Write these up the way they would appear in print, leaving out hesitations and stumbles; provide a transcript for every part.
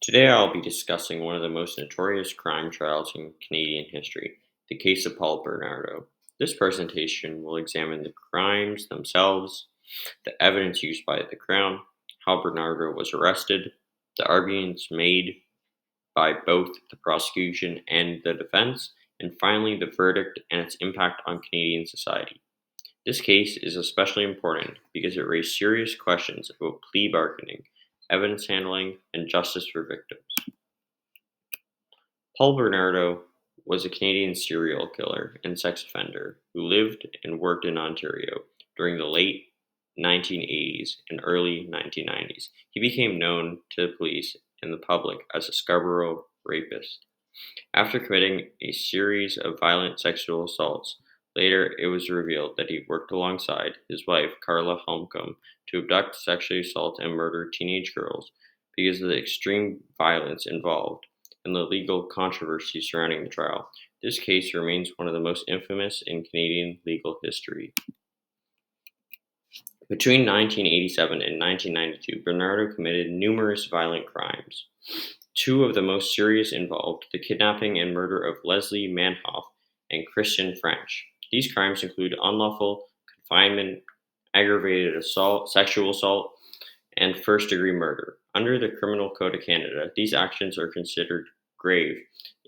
Today I'll be discussing one of the most notorious crime trials in Canadian history, the case of Paul Bernardo. This presentation will examine the crimes themselves, the evidence used by the Crown, how Bernardo was arrested, the arguments made by both the prosecution and the defense, and finally the verdict and its impact on Canadian society. This case is especially important because it raised serious questions about plea bargaining, evidence handling, and justice for victims. Paul Bernardo was a Canadian serial killer and sex offender who lived and worked in Ontario during the late 1980s and early 1990s. He became known to the police and the public as a Scarborough rapist. After committing a series of violent sexual assaults, later it was revealed that he worked alongside his wife, Carla Holmcomb, to abduct, sexually assault, and murder teenage girls because of the extreme violence involved and the legal controversy surrounding the trial. This case remains one of the most infamous in Canadian legal history. Between 1987 and 1992, Bernardo committed numerous violent crimes. Two of the most serious involved the kidnapping and murder of Leslie Manhoff and Christian French. These crimes include unlawful confinement, aggravated assault, sexual assault, and first-degree murder. Under the Criminal Code of Canada, these actions are considered grave,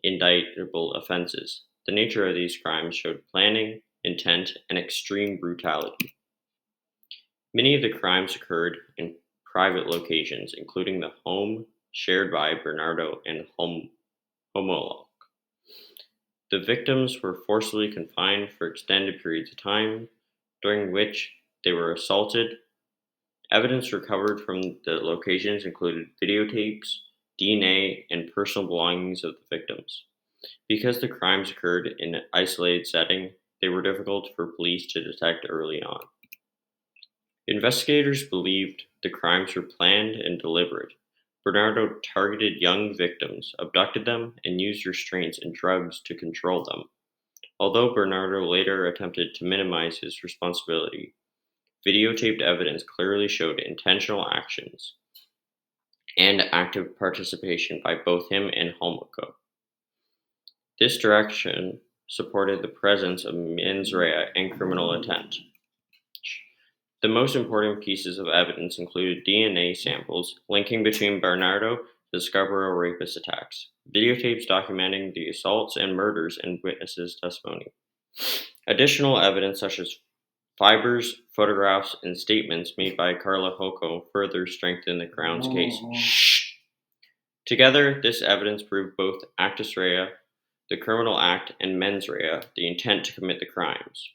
indictable offenses. The nature of these crimes showed planning, intent, and extreme brutality. Many of the crimes occurred in private locations, including the home shared by Bernardo and Homolog. The victims were forcibly confined for extended periods of time, during which they were assaulted. Evidence recovered from the locations included videotapes, DNA, and personal belongings of the victims. Because the crimes occurred in an isolated setting, they were difficult for police to detect early on. Investigators believed the crimes were planned and deliberate. Bernardo targeted young victims, abducted them, and used restraints and drugs to control them. Although Bernardo later attempted to minimize his responsibility, videotaped evidence clearly showed intentional actions and active participation by both him and Homolog. This direction supported the presence of mens rea and criminal intent. The most important pieces of evidence included DNA samples linking between Bernardo to the Scarborough rapist attacks, videotapes documenting the assaults and murders, and witnesses' testimony. Additional evidence such as fibers, photographs, and statements made by Carla Holmcomb further strengthened the Crown's case. Together, this evidence proved both actus rea, the criminal act, and mens rea, the intent to commit the crimes.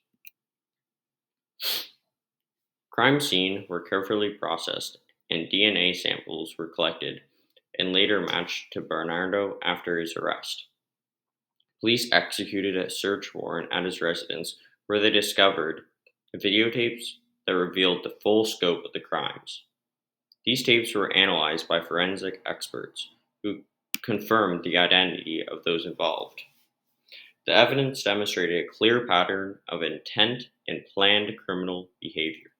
Crime scene were carefully processed, and DNA samples were collected and later matched to Bernardo after his arrest. Police executed a search warrant at his residence where they discovered videotapes that revealed the full scope of the crimes. These tapes were analyzed by forensic experts who confirmed the identity of those involved. The evidence demonstrated a clear pattern of intent and planned criminal behavior.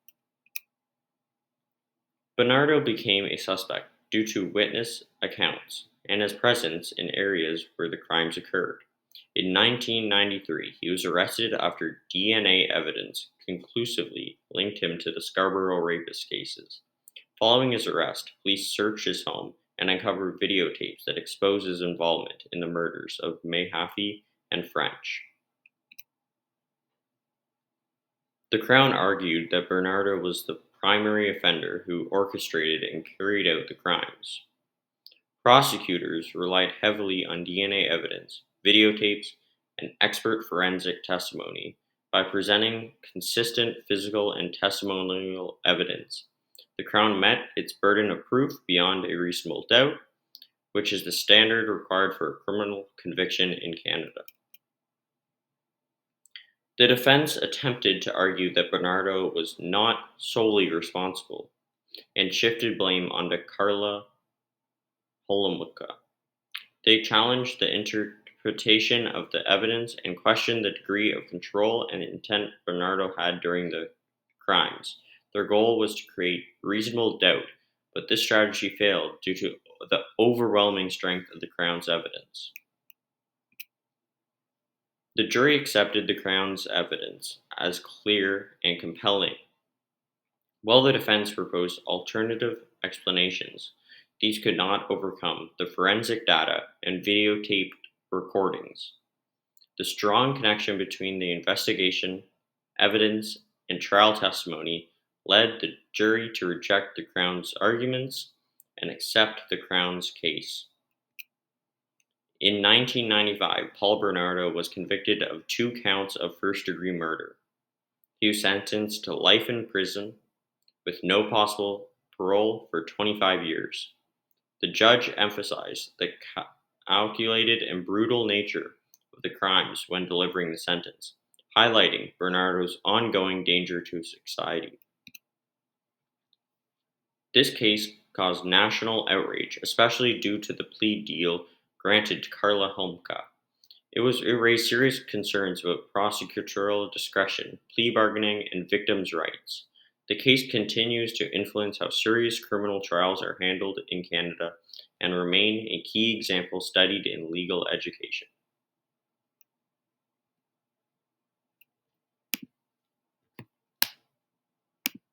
Bernardo became a suspect due to witness accounts and his presence in areas where the crimes occurred. In 1993, he was arrested after DNA evidence conclusively linked him to the Scarborough rapist cases. Following his arrest, police searched his home and uncovered videotapes that expose his involvement in the murders of Mahaffey and French. The Crown argued that Bernardo was the primary offender who orchestrated and carried out the crimes. Prosecutors relied heavily on DNA evidence, videotapes, and expert forensic testimony by presenting consistent physical and testimonial evidence. The Crown met its burden of proof beyond a reasonable doubt, which is the standard required for a criminal conviction in Canada. The defense attempted to argue that Bernardo was not solely responsible and shifted blame onto Carla Holmcomb. They challenged the interpretation of the evidence and questioned the degree of control and intent Bernardo had during the crimes. Their goal was to create reasonable doubt but this strategy failed due to the overwhelming strength of the Crown's evidence. The jury accepted the Crown's evidence as clear and compelling. While the defense proposed alternative explanations, these could not overcome the forensic data and videotaped recordings. The strong connection between the investigation, evidence, and trial testimony led the jury to reject the Crown's arguments and accept the Crown's case. In 1995, Paul Bernardo was convicted of 2 counts of first-degree murder. He was sentenced to life in prison with no possible parole for 25 years. The judge emphasized the calculated and brutal nature of the crimes when delivering the sentence, highlighting Bernardo's ongoing danger to society. This case caused national outrage, especially due to the plea deal granted to Karla Homka. It raised serious concerns about prosecutorial discretion, plea bargaining, and victims' rights. The case continues to influence how serious criminal trials are handled in Canada and remain a key example studied in legal education.